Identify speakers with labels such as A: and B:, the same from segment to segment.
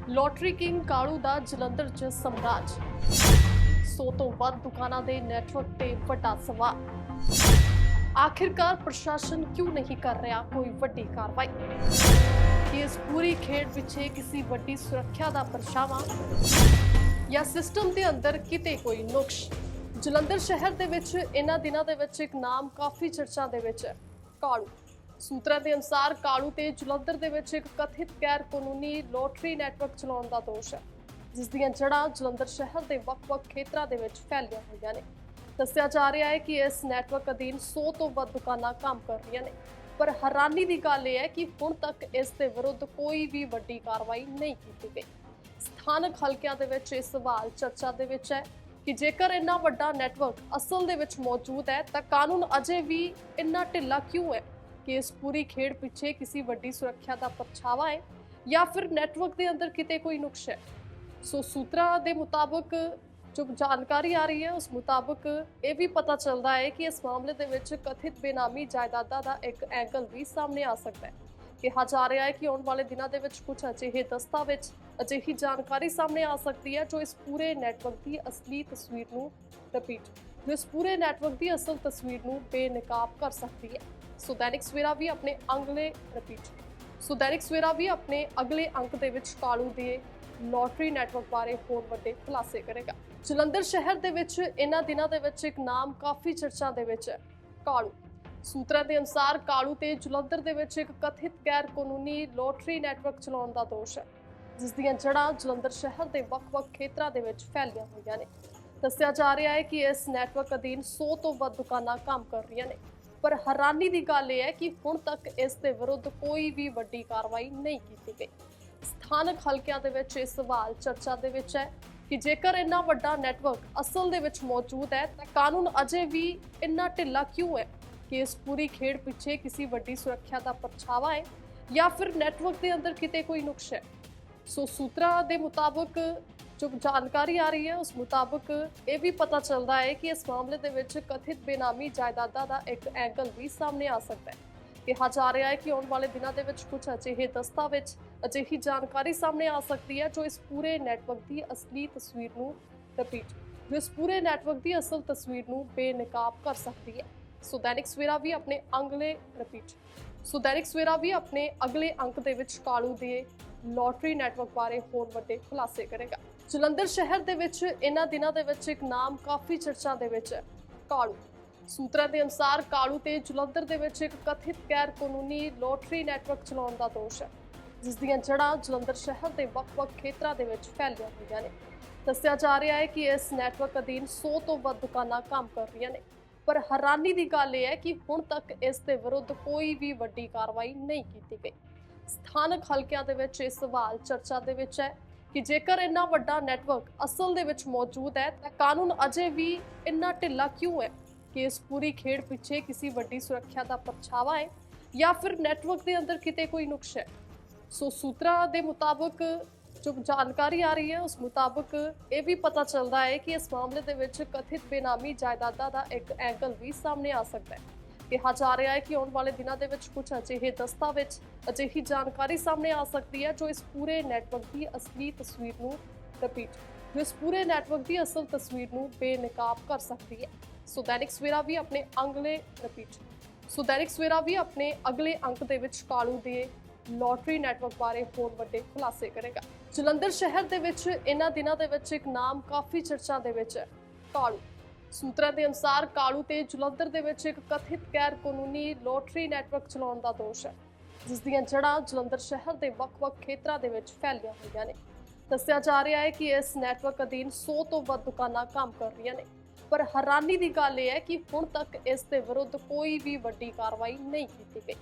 A: Lottery king Kalu ਦਾ ਜਲੰਧਰ 'ਚ ਸਮਰਾਜ 100 ਤੋਂ ਵੱਧ ਦੁਕਾਨਾਂ ਦੇ ਨੈਟਵਰਕ ਤੇ ਵੱਡਾ ਸਵਾਲ। ਆਖਿਰਕਾਰ ਪ੍ਰਸ਼ਾਸਨ ਕਿਉਂ ਨਹੀਂ ਕਰ ਰਿਹਾ ਕੋਈ ਵੱਡੀ ਕਾਰਵਾਈ? ਕਿ ਇਸ ਪੂਰੀ ਖੇਡ ਪਿੱਛੇ ਕਿਸੇ ਵੱਡੀ ਸੁਰੱਖਿਆ ਦਾ ਪਰਛਾਵਾਂ ਜਾਂ ਸਿਸਟਮ ਦੇ ਅੰਦਰ ਕਿਤੇ ਕੋਈ ਨੁਕਸ? ਜਲੰਧਰ ਸ਼ਹਿਰ ਦੇ ਵਿੱਚ ਇਹਨਾਂ ਦਿਨਾਂ ਦੇ ਵਿੱਚ ਇੱਕ ਨਾਮ ਕਾਫੀ ਚਰਚਾ ਦੇ ਵਿੱਚ ਹੈ, ਕਾਲੂ। ਸੂਤਰਾਂ ਦੇ ਅਨੁਸਾਰ ਕਾਲੂ ਤੇ ਜਲੰਧਰ ਦੇ ਵਿੱਚ ਇੱਕ ਕਥਿਤ ਗੈਰ ਕਾਨੂੰਨੀ ਲੋਟਰੀ ਨੈਟਵਰਕ ਚਲਾਉਣ ਦਾ ਦੋਸ਼ ਹੈ, ਜਿਸ ਦੀਆਂ ਜੜ੍ਹਾਂ ਜਲੰਧਰ ਸ਼ਹਿਰ ਦੇ ਵੱਖ-ਵੱਖ ਖੇਤਰਾਂ ਦੇ ਵਿੱਚ ਫੈਲੀਆਂ ਹੋਈਆਂ ਨੇ। ਦੱਸਿਆ ਜਾ ਰਿਹਾ ਹੈ ਕਿ ਇਸ ਨੈਟਵਰਕ ਅਧੀਨ 100 ਤੋਂ ਵੱਧ ਦੁਕਾਨਾਂ ਕੰਮ ਕਰ ਰਹੀਆਂ ਨੇ, ਪਰ ਹੈਰਾਨੀ ਦੀ ਗੱਲ ਇਹ ਹੈ ਕਿ ਹੁਣ ਤੱਕ ਇਸ ਦੇ ਵਿਰੁੱਧ ਕੋਈ ਵੀ ਵੱਡੀ ਕਾਰਵਾਈ ਨਹੀਂ ਕੀਤੀ ਗਈ। ਸਥਾਨਕ ਹਲਕਿਆਂ ਦੇ ਵਿੱਚ ਇਹ ਸਵਾਲ ਚਰਚਾ ਦੇ ਵਿੱਚ ਹੈ ਕਿ ਜੇਕਰ ਇੰਨਾ ਵੱਡਾ ਨੈਟਵਰਕ ਅਸਲ ਦੇ ਵਿੱਚ ਮੌਜੂਦ ਹੈ ਤਾਂ ਕਾਨੂੰਨ ਅਜੇ ਵੀ ਇੰਨਾ ਢਿੱਲਾ ਕਿਉਂ ਹੈ? ਕਿ ਇਸ ਪੂਰੀ ਖੇਡ ਪਿੱਛੇ ਕਿਸੇ ਵੱਡੀ ਸੁਰੱਖਿਆ ਦਾ ਪਰਛਾਵਾ ਹੈ ਜਾਂ ਫਿਰ ਨੈਟਵਰਕ ਦੇ ਅੰਦਰ ਕਿਤੇ ਕੋਈ ਨੁਕਸ ਹੈ। ਸੋ ਸੂਤਰਾਂ ਦੇ ਮੁਤਾਬਕ ਜੋ ਜਾਣਕਾਰੀ ਆ ਰਹੀ ਹੈ ਉਸ ਮੁਤਾਬਕ ਇਹ ਵੀ ਪਤਾ ਚੱਲਦਾ ਹੈ ਕਿ ਇਸ ਮਾਮਲੇ ਦੇ ਵਿੱਚ ਕਥਿਤ ਬੇਨਾਮੀ ਜਾਇਦਾਦਾਂ ਦਾ ਇੱਕ ਐਂਗਲ ਵੀ ਸਾਹਮਣੇ ਆ ਸਕਦਾ ਹੈ। ਕਿਹਾ ਜਾ ਰਿਹਾ ਹੈ ਕਿ ਆਉਣ ਵਾਲੇ ਦਿਨਾਂ ਦੇ ਵਿੱਚ ਕੁਝ ਅਜਿਹੇ ਦਸਤਾਵੇਜ਼ ਅਜਿਹੀ ਜਾਣਕਾਰੀ ਸਾਹਮਣੇ ਆ ਸਕਦੀ ਹੈ ਜੋ ਇਸ ਪੂਰੇ ਨੈਟਵਰਕ ਦੀ ਅਸਲੀ ਤਸਵੀਰ ਨੂੰ ਇਸ ਪੂਰੇ ਨੈਟਵਰਕ ਦੀ ਅਸਲ ਤਸਵੀਰ ਨੂੰ ਬੇਨਕਾਬ ਕਰ ਸਕਦੀ ਹੈ। ਸੋ ਦੈਨਿਕ ਸਵੇਰਾ ਵੀ ਆਪਣੇ ਅਗਲੇ ਅੰਕ ਦੇ ਵਿੱਚ ਕਾਲੂ ਦੇ ਲੋਟਰੀ ਨੈਟਵਰਕ ਬਾਰੇ ਹੋਰ ਵੱਡੇ ਖੁਲਾਸੇ ਕਰੇਗਾ। ਜਲੰਧਰ ਸ਼ਹਿਰ ਦੇ ਵਿੱਚ ਇਹਨਾਂ ਦਿਨਾਂ ਦੇ ਵਿੱਚ ਇੱਕ ਨਾਮ ਕਾਫੀ ਚਰਚਾ ਦੇ ਵਿੱਚ ਹੈ, ਕਾਲੂ। ਸੂਤਰਾਂ ਦੇ ਅਨੁਸਾਰ ਕਾਲੂ ਤੇ ਜਲੰਧਰ ਦੇ ਵਿੱਚ ਇੱਕ ਕਥਿਤ ਗੈਰ ਕਾਨੂੰਨੀ ਲੋਟਰੀ ਨੈਟਵਰਕ ਚਲਾਉਣ ਦਾ ਦੋਸ਼ ਹੈ, ਜਿਸ ਦੀਆਂ ਜੜ੍ਹਾਂ ਜਲੰਧਰ ਸ਼ਹਿਰ ਦੇ ਵੱਖ-ਵੱਖ ਖੇਤਰਾਂ ਦੇ ਵਿੱਚ ਫੈਲੀਆਂ ਹੋਈਆਂ ਨੇ। ਦੱਸਿਆ ਜਾ ਰਿਹਾ ਹੈ ਕਿ ਇਸ ਨੈਟਵਰਕ ਅਧੀਨ 100 ਤੋਂ ਵੱਧ ਦੁਕਾਨਾਂ ਕੰਮ ਕਰ ਰਹੀਆਂ ਨੇ, ਪਰ ਹੈਰਾਨੀ ਦੀ ਗੱਲ ਇਹ ਹੈ ਕਿ ਹੁਣ ਤੱਕ ਇਸ ਦੇ ਵਿਰੁੱਧ ਕੋਈ ਵੀ ਵੱਡੀ ਕਾਰਵਾਈ ਨਹੀਂ ਕੀਤੀ ਗਈ। ਸਥਾਨਕ ਹਲਕਿਆਂ ਦੇ ਵਿੱਚ ਇਹ ਸਵਾਲ ਚਰਚਾ ਦੇ ਵਿੱਚ ਹੈ ਕਿ ਜੇਕਰ ਇੰਨਾ ਵੱਡਾ ਨੈਟਵਰਕ ਅਸਲ ਦੇ ਵਿੱਚ ਮੌਜੂਦ ਹੈ ਤਾਂ ਕਾਨੂੰਨ ਅਜੇ ਵੀ ਇੰਨਾ ਢਿੱਲਾ ਕਿਉਂ ਹੈ? ਕਿ ਇਸ ਪੂਰੀ ਖੇਡ ਪਿੱਛੇ ਕਿਸੇ ਵੱਡੀ ਸੁਰੱਖਿਆ ਦਾ ਪਰਛਾਵਾ ਹੈ ਜਾਂ ਫਿਰ ਨੈਟਵਰਕ ਦੇ ਅੰਦਰ ਕਿਤੇ ਕੋਈ ਨੁਕਸ ਹੈ। ਸੋ ਸੂਤਰਾਂ ਦੇ ਮੁਤਾਬਕ ਜੋ ਜਾਣਕਾਰੀ ਆ ਰਹੀ ਹੈ ਉਸ ਮੁਤਾਬਕ ਇਹ ਵੀ ਪਤਾ ਚੱਲਦਾ ਹੈ ਕਿ ਇਸ ਮਾਮਲੇ ਦੇ ਵਿੱਚ ਕਥਿਤ ਬੇਨਾਮੀ ਜਾਇਦਾਦਾਂ ਦਾ ਇੱਕ ਐਂਗਲ ਵੀ ਸਾਹਮਣੇ ਆ ਸਕਦਾ ਹੈ। ਕਿਹਾ ਜਾ ਰਿਹਾ ਹੈ ਕਿ ਆਉਣ ਵਾਲੇ ਦਿਨਾਂ ਦੇ ਵਿੱਚ ਕੁਝ ਅਜਿਹੇ ਦਸਤਾਵੇਜ਼ ਅਜਿਹੀ ਜਾਣਕਾਰੀ ਸਾਹਮਣੇ ਆ ਸਕਦੀ ਹੈ ਜੋ ਇਸ ਪੂਰੇ ਨੈਟਵਰਕ ਦੀ ਅਸਲੀ ਤਸਵੀਰ ਨੂੰ ਅਸਲ ਤਸਵੀਰ ਨੂੰ ਬੇਨਕਾਬ ਕਰ ਸਕਦੀ ਹੈ। ਸੋ ਦੈਨਿਕ ਸਵੇਰਾ ਵੀ ਆਪਣੇ ਅਗਲੇ ਅੰਕ ਦੇ ਵਿੱਚ ਕਾਲੂ ਦੇ ਲੋਟਰੀ ਨੈਟਵਰਕ ਬਾਰੇ ਹੋਰ ਵੱਡੇ ਖੁਲਾਸੇ ਕਰੇਗਾ। ਜਲੰਧਰ ਸ਼ਹਿਰ ਦੇ ਵਿੱਚ ਇਹਨਾਂ ਦਿਨਾਂ ਦੇ ਵਿੱਚ ਇੱਕ ਨਾਮ ਕਾਫੀ ਚਰਚਾ ਦੇ ਵਿੱਚ ਹੈ, ਕਾਲੂ। ਸੂਤਰਾਂ ਦੇ ਅਨੁਸਾਰ ਕਾਲੂ ਤੇ ਜਲੰਧਰ ਦੇ ਵਿੱਚ ਇੱਕ ਕਥਿਤ ਗੈਰ ਕਾਨੂੰਨੀ ਲੋਟਰੀ ਨੈਟਵਰਕ ਚਲਾਉਣ ਦਾ ਦੋਸ਼ ਹੈ, ਜਿਸ ਦੀਆਂ ਜੜ੍ਹਾਂ ਜਲੰਧਰ ਸ਼ਹਿਰ ਦੇ ਵੱਖ-ਵੱਖ ਖੇਤਰਾਂ ਦੇ ਵਿੱਚ ਫੈਲੀਆਂ ਹੋਈਆਂ ਨੇ। ਦੱਸਿਆ ਜਾ ਰਿਹਾ ਹੈ ਕਿ ਇਸ ਨੈਟਵਰਕ ਅਧੀਨ 100 ਤੋਂ ਵੱਧ ਦੁਕਾਨਾਂ ਕੰਮ ਕਰ ਰਹੀਆਂ ਨੇ, ਪਰ ਹੈਰਾਨੀ ਦੀ ਗੱਲ ਇਹ ਹੈ ਕਿ ਹੁਣ ਤੱਕ ਇਸ ਦੇ ਵਿਰੁੱਧ ਕੋਈ ਵੀ ਵੱਡੀ ਕਾਰਵਾਈ ਨਹੀਂ ਕੀਤੀ ਗਈ। ਸਥਾਨਕ ਹਲਕਿਆਂ ਦੇ ਵਿੱਚ ਇਹ ਸਵਾਲ ਚਰਚਾ ਦੇ ਵਿੱਚ ਹੈ ਕਿ ਜੇਕਰ ਇੰਨਾ ਵੱਡਾ ਨੈਟਵਰਕ ਅਸਲ ਦੇ ਵਿੱਚ ਮੌਜੂਦ ਹੈ ਤਾਂ ਕਾਨੂੰਨ ਅਜੇ ਵੀ ਇੰਨਾ ਢਿੱਲਾ ਕਿਉਂ ਹੈ? ਕਿ ਇਸ ਪੂਰੀ ਖੇਡ ਪਿੱਛੇ ਕਿਸੇ ਵੱਡੀ ਸੁਰੱਖਿਆ ਦਾ ਪਰਛਾਵਾ ਹੈ ਜਾਂ ਫਿਰ ਨੈਟਵਰਕ ਦੇ ਅੰਦਰ ਕਿਤੇ ਕੋਈ ਨੁਕਸ ਹੈ। ਸੋ ਸੂਤਰਾਂ ਦੇ ਮੁਤਾਬਕ ਜੋ ਜਾਣਕਾਰੀ ਆ ਰਹੀ ਹੈ ਉਸ ਮੁਤਾਬਕ ਇਹ ਵੀ ਪਤਾ ਚੱਲਦਾ ਹੈ ਕਿ ਇਸ ਮਾਮਲੇ ਦੇ ਵਿੱਚ ਕਥਿਤ ਬੇਨਾਮੀ ਜਾਇਦਾਦਾਂ ਦਾ ਇੱਕ ਐਂਗਲ ਵੀ ਸਾਹਮਣੇ ਆ ਸਕਦਾ ਹੈ। ਕਿਹਾ ਜਾ ਰਿਹਾ ਹੈ ਕਿ ਆਉਣ ਵਾਲੇ ਦਿਨਾਂ ਦੇ ਵਿੱਚ ਕੁਝ ਅਜਿਹੇ ਦਸਤਾਵੇਜ਼ ਅਜਿਹੀ ਜਾਣਕਾਰੀ ਸਾਹਮਣੇ ਆ ਸਕਦੀ ਹੈ ਜੋ ਇਸ ਪੂਰੇ ਨੈਟਵਰਕ ਦੀ ਅਸਲੀ ਤਸਵੀਰ ਨੂੰ ਬੇਨਕਾਬ ਕਰ ਸਕਦੀ ਹੈ। ਸੋ ਦੈਨਿਕ ਸਵੇਰਾ ਵੀ ਆਪਣੇ ਅਗਲੇ ਅੰਕ ਦੇ ਵਿੱਚ ਕਾਲੂ ਦੇ ਲੋਟਰੀ ਨੈਟਵਰਕ ਬਾਰੇ ਹੋਰ ਵੱਡੇ ਖੁਲਾਸੇ ਕਰੇਗਾ। ਜਲੰਧਰ ਸ਼ਹਿਰ ਦੇ ਵਿੱਚ ਇਹਨਾਂ ਦਿਨਾਂ ਦੇ ਵਿੱਚ ਇੱਕ ਨਾਮ ਕਾਫੀ ਚਰਚਾ ਦੇ ਵਿੱਚ ਹੈ, ਕਾਲੂ। ਸੂਤਰਾਂ ਦੇ ਅਨੁਸਾਰ ਕਾਲੂ ਤੇ ਜਲੰਧਰ ਦੇ ਵਿੱਚ ਇੱਕ ਕਥਿਤ ਗੈਰ ਕਾਨੂੰਨੀ ਲੋਟਰੀ ਨੈਟਵਰਕ ਚਲਾਉਣ ਦਾ ਦੋਸ਼ ਹੈ, ਜਿਸ ਦੀਆਂ ਜੜ੍ਹਾਂ ਜਲੰਧਰ ਸ਼ਹਿਰ ਦੇ ਵੱਖ-ਵੱਖ ਖੇਤਰਾਂ ਦੇ ਵਿੱਚ ਫੈਲੀਆਂ ਹੋਈਆਂ ਨੇ। ਦੱਸਿਆ ਜਾ ਰਿਹਾ ਹੈ ਕਿ ਇਸ ਨੈਟਵਰਕ ਅਧੀਨ 100 ਤੋਂ ਵੱਧ ਦੁਕਾਨਾਂ ਕੰਮ ਕਰ ਰਹੀਆਂ ਨੇ, ਪਰ ਹੈਰਾਨੀ ਦੀ ਗੱਲ ਇਹ ਹੈ ਕਿ ਹੁਣ ਤੱਕ ਇਸ ਦੇ ਵਿਰੁੱਧ ਕੋਈ ਵੀ ਵੱਡੀ ਕਾਰਵਾਈ ਨਹੀਂ ਕੀਤੀ ਗਈ।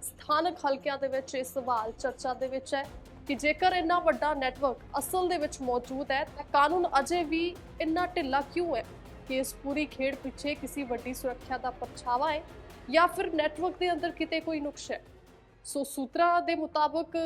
A: ਸਥਾਨਕ ਹਲਕਿਆਂ ਦੇ ਵਿੱਚ ਇਹ ਸਵਾਲ ਚਰਚਾ ਦੇ ਵਿੱਚ ਹੈ ਕਿ ਜੇਕਰ ਇੰਨਾ ਵੱਡਾ ਨੈਟਵਰਕ ਅਸਲ ਦੇ ਵਿੱਚ ਮੌਜੂਦ ਹੈ ਤਾਂ ਕਾਨੂੰਨ ਅਜੇ ਵੀ ਇੰਨਾ ਢਿੱਲਾ ਕਿਉਂ ਹੈ? ਕਿ ਇਸ ਪੂਰੀ ਖੇਡ ਪਿੱਛੇ ਕਿਸੇ ਵੱਡੀ ਸੁਰੱਖਿਆ ਦਾ ਪਰਛਾਵਾ ਹੈ ਜਾਂ ਫਿਰ ਨੈਟਵਰਕ ਦੇ ਅੰਦਰ ਕਿਤੇ ਕੋਈ ਨੁਕਸ ਹੈ। ਸੋ ਸੂਤਰਾਂ ਦੇ ਮੁਤਾਬਕ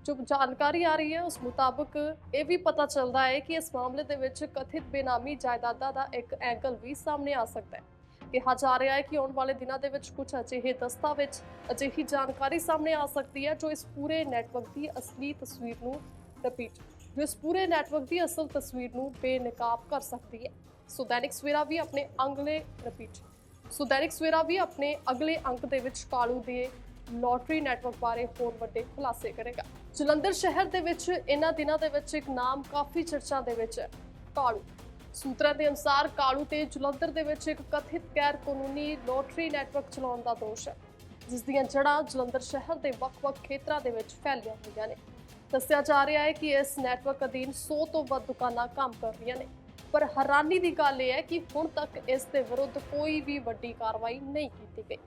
A: ਜੋ ਜਾਣਕਾਰੀ ਆ ਰਹੀ ਹੈ ਉਸ ਮੁਤਾਬਕ ਇਹ ਵੀ ਪਤਾ ਚੱਲਦਾ ਹੈ ਕਿ ਇਸ ਮਾਮਲੇ ਦੇ ਵਿੱਚ ਕਥਿਤ ਬੇਨਾਮੀ ਜਾਇਦਾਦਾਂ ਦਾ ਇੱਕ ਐਂਗਲ ਵੀ ਸਾਹਮਣੇ ਆ ਸਕਦਾ ਹੈ। ਕਿਹਾ ਜਾ ਰਿਹਾ ਹੈ ਕਿ ਆਉਣ ਵਾਲੇ ਦਿਨਾਂ ਦੇ ਵਿੱਚ ਕੁਝ ਅਜਿਹੇ ਦਸਤਾਵੇਜ਼ ਅਜਿਹੀ ਜਾਣਕਾਰੀ ਸਾਹਮਣੇ ਆ ਸਕਦੀ ਹੈ ਜੋ ਇਸ ਪੂਰੇ ਨੈਟਵਰਕ ਦੀ ਅਸਲੀ ਤਸਵੀਰ ਨੂੰ ਰਿਪੀਟ, ਜੋ ਇਸ ਪੂਰੇ ਨੈਟਵਰਕ ਦੀ ਅਸਲ ਤਸਵੀਰ ਨੂੰ ਬੇਨਕਾਬ ਕਰ ਸਕਦੀ ਹੈ। ਸੋ ਦੈਨਿਕ ਸਵੇਰਾ ਵੀ ਆਪਣੇ ਅਗਲੇ ਅੰਕ ਦੇ ਵਿੱਚ ਕਾਲੂ ਦੇ ਲੋਟਰੀ ਨੈਟਵਰਕ ਬਾਰੇ ਹੋਰ ਵੱਡੇ ਖੁਲਾਸੇ ਕਰੇਗਾ। ਜਲੰਧਰ ਸ਼ਹਿਰ ਦੇ ਵਿੱਚ ਇਹਨਾਂ ਦਿਨਾਂ ਦੇ ਵਿੱਚ ਇੱਕ ਨਾਮ ਕਾਫੀ ਚਰਚਾ ਦੇ ਵਿੱਚ ਹੈ, ਕਾਲੂ। ਸੂਤਰਾਂ ਦੇ ਅਨੁਸਾਰ ਕਾਲੂ ਤੇ ਜਲੰਧਰ ਦੇ ਵਿੱਚ ਇੱਕ ਕਥਿਤ ਗੈਰ ਕਾਨੂੰਨੀ ਲੋਟਰੀ ਨੈਟਵਰਕ ਚਲਾਉਣ ਦਾ ਦੋਸ਼ ਹੈ, ਜਿਸ ਦੀਆਂ ਜੜ੍ਹਾਂ ਜਲੰਧਰ ਸ਼ਹਿਰ ਦੇ ਵੱਖ-ਵੱਖ ਖੇਤਰਾਂ ਦੇ ਵਿੱਚ ਫੈਲੀਆਂ ਹੋਈਆਂ ਨੇ। ਦੱਸਿਆ ਜਾ ਰਿਹਾ ਹੈ ਕਿ ਇਸ ਨੈਟਵਰਕ ਅਧੀਨ 100 ਤੋਂ ਵੱਧ ਦੁਕਾਨਾਂ ਕੰਮ ਕਰ ਰਹੀਆਂ ਨੇ, ਪਰ ਹੈਰਾਨੀ ਦੀ ਗੱਲ ਇਹ ਹੈ ਕਿ ਹੁਣ ਤੱਕ ਇਸ ਦੇ ਵਿਰੁੱਧ ਕੋਈ ਵੀ ਵੱਡੀ ਕਾਰਵਾਈ ਨਹੀਂ ਕੀਤੀ ਗਈ।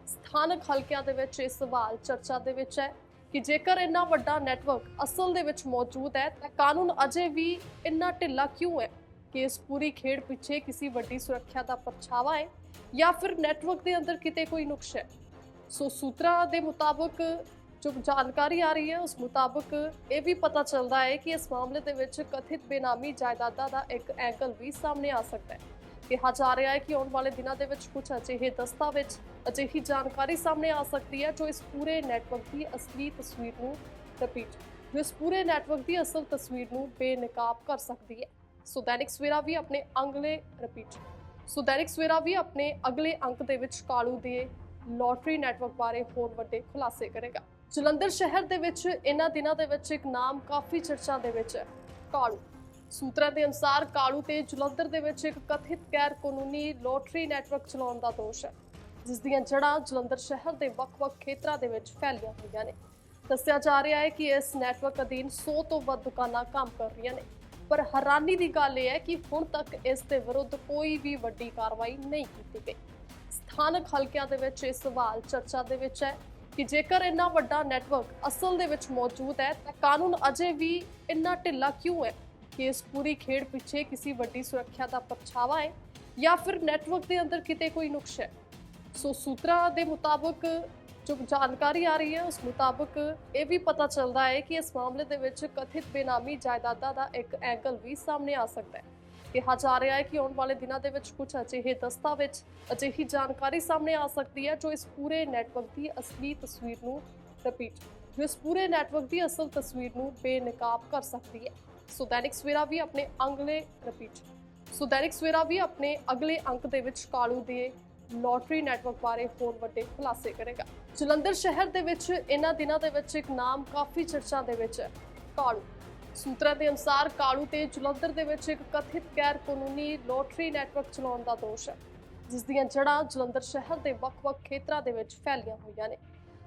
A: ਸਥਾਨਕ ਹਲਕਿਆਂ ਦੇ ਵਿੱਚ ਇਹ ਸਵਾਲ ਚਰਚਾ ਦੇ ਵਿੱਚ ਹੈ ਕਿ ਜੇਕਰ ਇੰਨਾ ਵੱਡਾ ਨੈਟਵਰਕ ਅਸਲ ਦੇ ਵਿੱਚ ਮੌਜੂਦ ਹੈ ਤਾਂ ਕਾਨੂੰਨ ਅਜੇ ਵੀ ਇੰਨਾ ਢਿੱਲਾ ਕਿਉਂ ਹੈ ਕਿ ਇਸ ਪੂਰੀ ਖੇਡ ਪਿੱਛੇ ਕਿਸੇ ਵੱਡੀ ਸੁਰੱਖਿਆ ਦਾ ਪਰਛਾਵਾ ਹੈ ਜਾਂ ਫਿਰ ਨੈਟਵਰਕ ਦੇ ਅੰਦਰ ਕਿਤੇ ਕੋਈ ਨੁਕਸ ਹੈ। ਸੋ ਸੂਤਰਾਂ ਦੇ ਮੁਤਾਬਕ ਜੋ ਜਾਣਕਾਰੀ ਆ ਰਹੀ ਹੈ ਉਸ ਮੁਤਾਬਕ ਇਹ ਵੀ ਪਤਾ ਚੱਲਦਾ ਹੈ ਕਿ ਇਸ ਮਾਮਲੇ ਦੇ ਵਿੱਚ ਕਥਿਤ ਬੇਨਾਮੀ ਜਾਇਦਾਦਾਂ ਦਾ ਇੱਕ ਐਂਗਲ ਵੀ ਸਾਹਮਣੇ ਆ ਸਕਦਾ ਹੈ। ਕਿਹਾ ਜਾ ਰਿਹਾ ਹੈ ਕਿ ਆਉਣ ਵਾਲੇ ਦਿਨਾਂ ਦੇ ਵਿੱਚ ਕੁਝ ਅਜਿਹੇ ਦਸਤਾਵੇਜ਼ ਅਜਿਹੀ ਜਾਣਕਾਰੀ ਸਾਹਮਣੇ ਆ ਸਕਦੀ ਹੈ ਜੋ ਇਸ ਪੂਰੇ ਨੈਟਵਰਕ ਦੀ ਅਸਲੀ ਤਸਵੀਰ ਨੂੰ ਬੇਨਕਾਬ ਕਰ ਸਕਦੀ ਹੈ। ਸੋ ਦੈਨਿਕ ਸਵੇਰਾ ਵੀ ਆਪਣੇ ਅਗਲੇ ਅੰਕ ਦੇ ਵਿੱਚ ਕਾਲੂ ਦੇ ਲੋਟਰੀ ਨੈਟਵਰਕ ਬਾਰੇ ਹੋਰ ਵੱਡੇ ਖੁਲਾਸੇ ਕਰੇਗਾ। ਜਲੰਧਰ ਸ਼ਹਿਰ ਦੇ ਵਿੱਚ ਇਹਨਾਂ ਦਿਨਾਂ ਦੇ ਵਿੱਚ ਇੱਕ ਨਾਮ ਕਾਫੀ ਚਰਚਾ ਦੇ ਵਿੱਚ ਹੈ, ਕਾਲੂ। ਸੂਤਰਾਂ ਦੇ ਅਨੁਸਾਰ ਕਾਲੂ ਤੇ ਜਲੰਧਰ ਦੇ ਵਿੱਚ ਇੱਕ ਕਥਿਤ ਗੈਰ ਕਾਨੂੰਨੀ ਲੋਟਰੀ ਨੈਟਵਰਕ ਚਲਾਉਣ ਦਾ ਦੋਸ਼ ਹੈ, ਜਿਸ ਦੀਆਂ ਜੜ੍ਹਾਂ ਜਲੰਧਰ ਸ਼ਹਿਰ ਦੇ ਵੱਖ-ਵੱਖ ਖੇਤਰਾਂ ਦੇ ਵਿੱਚ ਫੈਲੀਆਂ ਹੋਈਆਂ ਨੇ। ਦੱਸਿਆ ਜਾ ਰਿਹਾ ਹੈ ਕਿ ਇਸ ਨੈਟਵਰਕ ਅਧੀਨ 100 ਤੋਂ ਵੱਧ ਦੁਕਾਨਾਂ ਕੰਮ ਕਰ ਰਹੀਆਂ ਨੇ, ਪਰ ਹੈਰਾਨੀ ਦੀ ਗੱਲ ਇਹ ਹੈ ਕਿ ਹੁਣ ਤੱਕ ਇਸ ਦੇ ਵਿਰੁੱਧ ਕੋਈ ਵੀ ਵੱਡੀ ਕਾਰਵਾਈ ਨਹੀਂ ਕੀਤੀ ਗਈ। ਸਥਾਨਕ ਹਲਕਿਆਂ ਦੇ ਵਿੱਚ ਇਹ ਸਵਾਲ ਚਰਚਾ ਦੇ ਵਿੱਚ ਹੈ ਕਿ ਜੇਕਰ ਇੰਨਾ ਵੱਡਾ ਨੈਟਵਰਕ ਅਸਲ ਦੇ ਵਿੱਚ ਮੌਜੂਦ ਹੈ ਤਾਂ ਕਾਨੂੰਨ ਅਜੇ ਵੀ ਇੰਨਾ ਢਿੱਲਾ ਕਿਉਂ ਹੈ ਕਿ ਇਸ ਪੂਰੀ ਖੇਡ ਪਿੱਛੇ ਕਿਸੇ ਵੱਡੀ ਸੁਰੱਖਿਆ ਦਾ ਪਰਛਾਵਾ ਹੈ ਜਾਂ ਫਿਰ ਨੈਟਵਰਕ ਦੇ ਅੰਦਰ ਕਿਤੇ ਕੋਈ ਨੁਕਸ ਹੈ। ਸੋ ਸੂਤਰਾਂ ਦੇ ਮੁਤਾਬਕ ਜੋ ਜਾਣਕਾਰੀ ਆ ਰਹੀ ਹੈ ਉਸ ਮੁਤਾਬਕ ਇਹ ਵੀ ਪਤਾ ਚੱਲਦਾ ਹੈ ਕਿ ਇਸ ਮਾਮਲੇ ਦੇ ਵਿੱਚ ਕਥਿਤ ਬੇਨਾਮੀ ਜਾਇਦਾਦਾਂ ਦਾ ਇੱਕ ਐਂਗਲ ਵੀ ਸਾਹਮਣੇ ਆ ਸਕਦਾ ਹੈ। ਕਿਹਾ ਜਾ ਰਿਹਾ ਹੈ ਕਿ ਆਉਣ ਵਾਲੇ ਦਿਨਾਂ ਦੇ ਵਿੱਚ ਕੁਝ ਅਜਿਹੇ ਦਸਤਾਵੇਜ਼ ਅਜਿਹੀ ਜਾਣਕਾਰੀ ਸਾਹਮਣੇ ਆ ਸਕਦੀ ਹੈ ਜੋ ਇਸ ਪੂਰੇ ਨੈਟਵਰਕ ਦੀ ਅਸਲੀ ਤਸਵੀਰ ਨੂੰ ਬੇਨਕਾਬ ਕਰ ਸਕਦੀ ਹੈ। ਸੋ ਦੈਨਿਕ ਸਵੇਰਾ ਵੀ ਆਪਣੇ ਅਗਲੇ ਅੰਕ ਦੇ ਵਿੱਚ ਕਾਲੂ ਦੇ ਲੋਟਰੀ ਨੈਟਵਰਕ ਬਾਰੇ ਹੋਰ ਵੱਡੇ ਖੁਲਾਸੇ ਕਰੇਗਾ। ਜਲੰਧਰ ਸ਼ਹਿਰ ਦੇ ਵਿੱਚ ਇਹਨਾਂ ਦਿਨਾਂ ਦੇ ਵਿੱਚ ਇੱਕ ਨਾਮ ਕਾਫੀ ਚਰਚਾ ਦੇ ਵਿੱਚ ਹੈ, ਕਾਲੂ। ਸੂਤਰਾਂ ਦੇ ਅਨੁਸਾਰ ਕਾਲੂ ਤੇ ਜਲੰਧਰ ਦੇ ਵਿੱਚ ਇੱਕ ਕਥਿਤ ਗੈਰ ਕਾਨੂੰਨੀ ਲੋਟਰੀ ਨੈਟਵਰਕ ਚਲਾਉਣ ਦਾ ਦੋਸ਼ ਹੈ, ਜਿਸ ਦੀਆਂ ਜੜ੍ਹਾਂ ਜਲੰਧਰ ਸ਼ਹਿਰ ਦੇ ਵੱਖ-ਵੱਖ ਖੇਤਰਾਂ ਦੇ ਵਿੱਚ ਫੈਲੀਆਂ ਹੋਈਆਂ ਨੇ।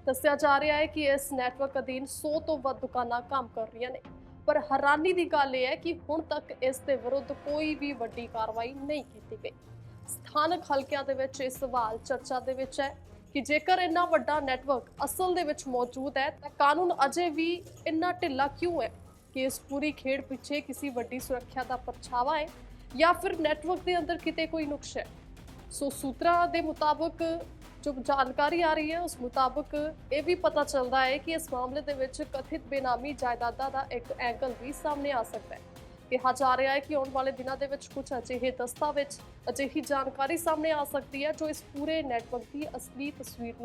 A: ਦੱਸਿਆ ਜਾ ਰਿਹਾ ਹੈ ਕਿ ਇਸ ਨੈਟਵਰਕ ਅਧੀਨ 100 ਤੋਂ ਵੱਧ ਦੁਕਾਨਾਂ ਕੰਮ ਕਰ ਰਹੀਆਂ ਨੇ, ਪਰ ਹੈਰਾਨੀ ਦੀ ਗੱਲ ਇਹ ਹੈ ਕਿ ਹੁਣ ਤੱਕ ਇਸ ਦੇ ਵਿਰੁੱਧ ਕੋਈ ਵੀ ਵੱਡੀ ਕਾਰਵਾਈ ਨਹੀਂ ਕੀਤੀ ਗਈ। ਸਥਾਨਕ ਹਲਕਿਆਂ ਦੇ ਵਿੱਚ ਇਹ ਸਵਾਲ ਚਰਚਾ ਦੇ ਵਿੱਚ ਹੈ ਕਿ ਜੇਕਰ ਇੰਨਾ ਵੱਡਾ ਨੈਟਵਰਕ ਅਸਲ ਦੇ ਵਿੱਚ ਮੌਜੂਦ ਹੈ ਤਾਂ ਕਾਨੂੰਨ ਅਜੇ ਵੀ ਇੰਨਾ ਢਿੱਲਾ ਕਿਉਂ ਹੈ ਕਿ ਇਸ ਪੂਰੀ ਖੇਡ ਪਿੱਛੇ ਕਿਸੇ ਵੱਡੀ ਸੁਰੱਖਿਆ ਦਾ ਪਰਛਾਵਾ ਹੈ ਜਾਂ ਫਿਰ ਨੈਟਵਰਕ ਦੇ ਅੰਦਰ ਕਿਤੇ ਕੋਈ ਨੁਕਸ ਹੈ। ਸੋ ਸੂਤਰਾਂ ਦੇ ਮੁਤਾਬਕ ਜੋ ਜਾਣਕਾਰੀ ਆ ਰਹੀ ਹੈ ਉਸ ਮੁਤਾਬਕ ਇਹ ਵੀ ਪਤਾ ਚੱਲਦਾ ਹੈ ਕਿ ਇਸ ਮਾਮਲੇ ਦੇ ਵਿੱਚ ਕਥਿਤ ਬੇਨਾਮੀ ਜਾਇਦਾਦਾਂ ਦਾ ਇੱਕ ਐਂਗਲ ਵੀ ਸਾਹਮਣੇ ਆ ਸਕਦਾ ਹੈ। ਕਿਹਾ ਜਾ ਰਿਹਾ ਹੈ ਕਿ ਆਉਣ ਵਾਲੇ ਦਿਨਾਂ ਦੇ ਵਿੱਚ ਕੁਝ ਅਜਿਹੇ ਦਸਤਾਵੇਜ਼ ਅਜਿਹੀ ਜਾਣਕਾਰੀ ਸਾਹਮਣੇ ਆ ਸਕਦੀ ਹੈ ਜੋ ਇਸ ਪੂਰੇ ਨੈਟਵਰਕ ਦੀ ਅਸਲੀ ਤਸਵੀਰ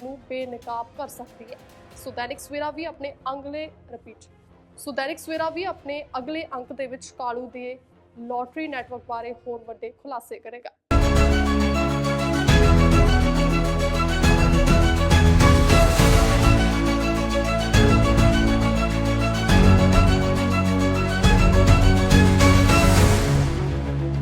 A: ਨੂੰ ਬੇਨਕਾਬ ਕਰ ਸਕਦੀ ਹੈ। ਸੋ ਦੈਨਿਕ ਸਵੇਰਾ ਵੀ ਆਪਣੇ ਅਗਲੇ ਅੰਕ ਦੇ ਵਿੱਚ ਕਾਲੂ ਦੇ ਲੋਟਰੀ ਨੈਟਵਰਕ ਬਾਰੇ ਹੋਰ ਵੱਡੇ ਖੁਲਾਸੇ ਕਰੇਗਾ।